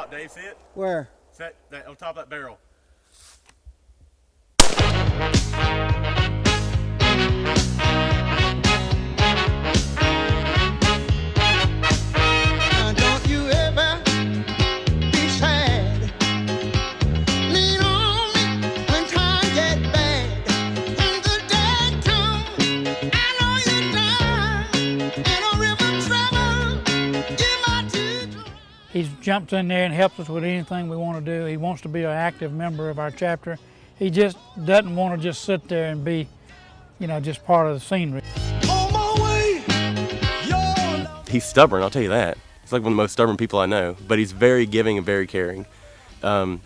top, Dave. See it? Where? It's that on top of that barrel. He's jumped in there and helps us with anything we want to do. He wants to be an active member of our chapter. He just doesn't want to just sit there and be, just part of the scenery. He's stubborn, I'll tell you that. He's like one of the most stubborn people I know, but he's very giving and very caring. And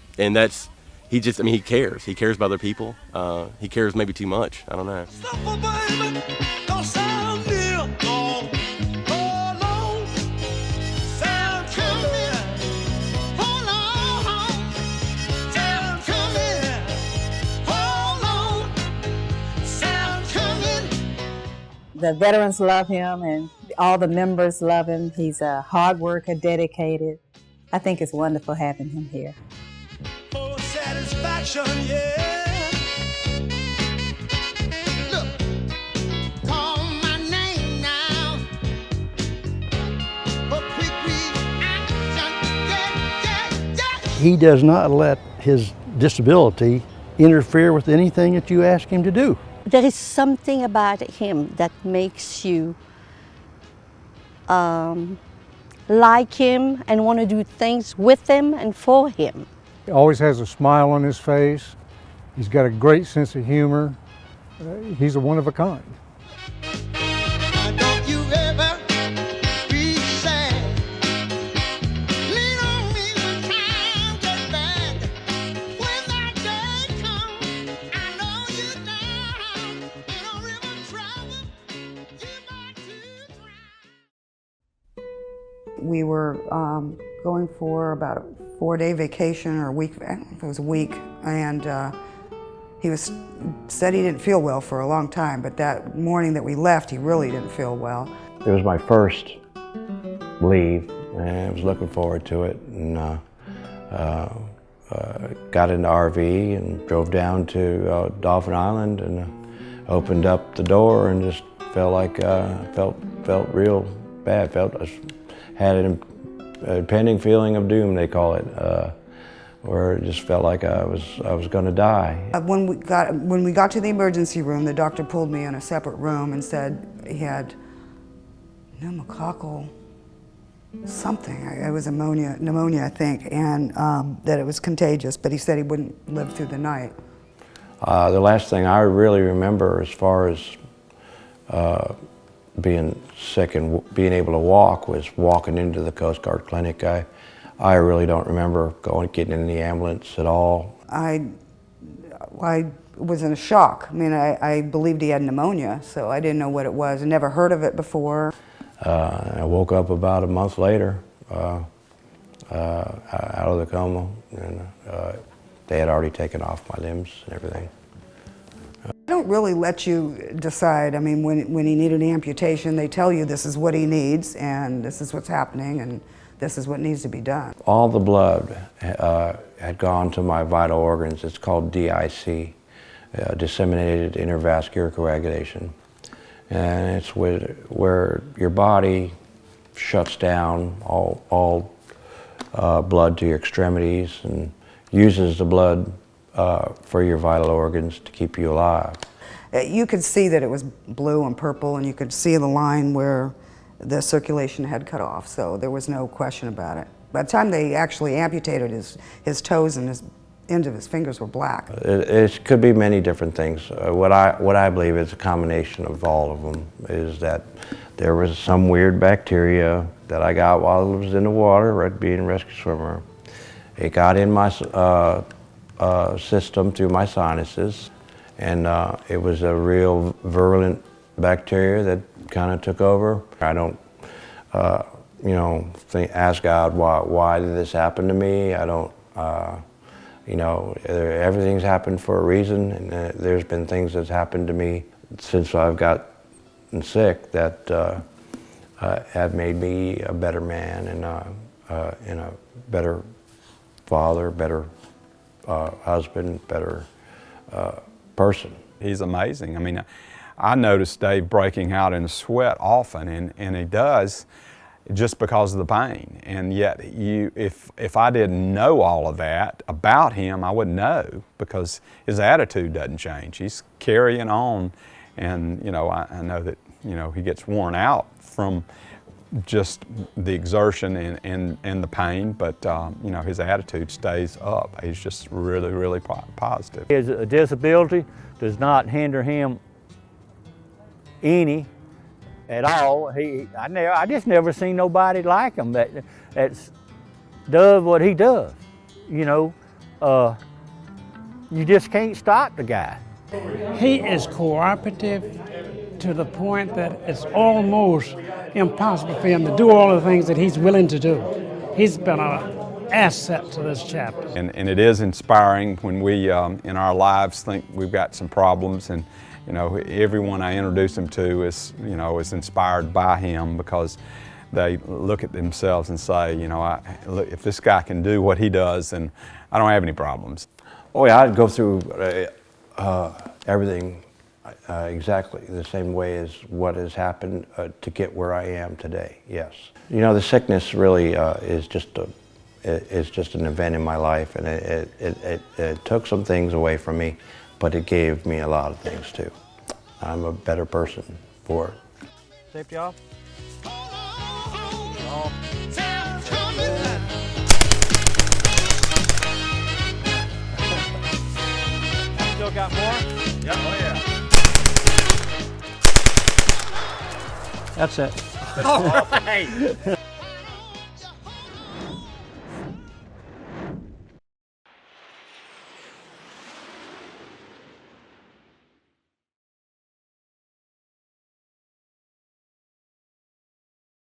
he cares. He cares about other people. He cares maybe too much. I don't know. The veterans love him and all the members love him. He's a hard worker, dedicated. I think it's wonderful having him here. Oh, satisfaction, yeah. Look, call my name now. But quick reaction, yeah. He does not let his disability interfere with anything that you ask him to do. There is something about him that makes you like him and want to do things with him and for him. He always has a smile on his face. He's got a great sense of humor. He's a one of a kind. Don't you ever be sad. Lean on me when time gets bad. When that day comes, I know you're down in a river trouble. You got to drown. We were going for about a 4-day vacation or a week, I don't know if it was a week, and he said he didn't feel well for a long time, but that morning that we left, he really didn't feel well. It was my first leave, and I was looking forward to it, and got in the RV and drove down to Dolphin Island and opened up the door and just felt like, felt real bad, had an impending feeling of doom, they call it, where it just felt like I was going to die. When we got to the emergency room, the doctor pulled me in a separate room and said he had pneumococcal something. It was pneumonia, I think, and that it was contagious, but he said he wouldn't live through the night. The last thing I really remember as far as being sick and being able to walk was walking into the Coast Guard clinic. I really don't remember getting in the ambulance at all. I was in a shock. I mean, I believed he had pneumonia, so I didn't know what it was. I never heard of it before. I woke up about a month later out of the coma, and they had already taken off my limbs and everything. They don't really let you decide. I mean, when he needed amputation, they tell you this is what he needs, and this is what's happening, and this is what needs to be done. All the blood had gone to my vital organs. It's called DIC, disseminated intravascular coagulation. And it's where your body shuts down all blood to your extremities and uses the blood for your vital organs to keep you alive. You could see that it was blue and purple, and you could see the line where the circulation had cut off, so there was no question about it. By the time they actually amputated his toes and his ends of his fingers were black. It could be many different things. What I believe is a combination of all of them is that there was some weird bacteria that I got while I was in the water, being a rescue swimmer. It got in my system through my sinuses, and it was a real virulent bacteria that kind of took over. I don't, ask God why did this happen to me. I don't, everything's happened for a reason, and there's been things that's happened to me since I've gotten sick that have made me a better man and a better father, better husband, better person. He's amazing. I mean, I noticed Dave breaking out in a sweat often, and he does just because of the pain. And yet, if I didn't know all of that about him, I wouldn't know, because his attitude doesn't change. He's carrying on, and I know that he gets worn out from just the exertion and the pain, but his attitude stays up. He's just really, really positive. His disability does not hinder him any at all. I just never seen nobody like him that's does what he does. You just can't stop the guy. He is cooperative to the point that it's almost impossible for him to do all the things that he's willing to do. He's been an asset to this chapter. And it is inspiring when we, in our lives, think we've got some problems, and everyone I introduce him to is inspired by him, because they look at themselves and say, look, if this guy can do what he does, then I don't have any problems. Oh yeah, I'd go through everything exactly the same way as what has happened to get where I am today, yes. The sickness really is just an event in my life, and it took some things away from me, but it gave me a lot of things too. I'm a better person for it. Safety off. Still got more? Yep, oh yeah. That's it. All right.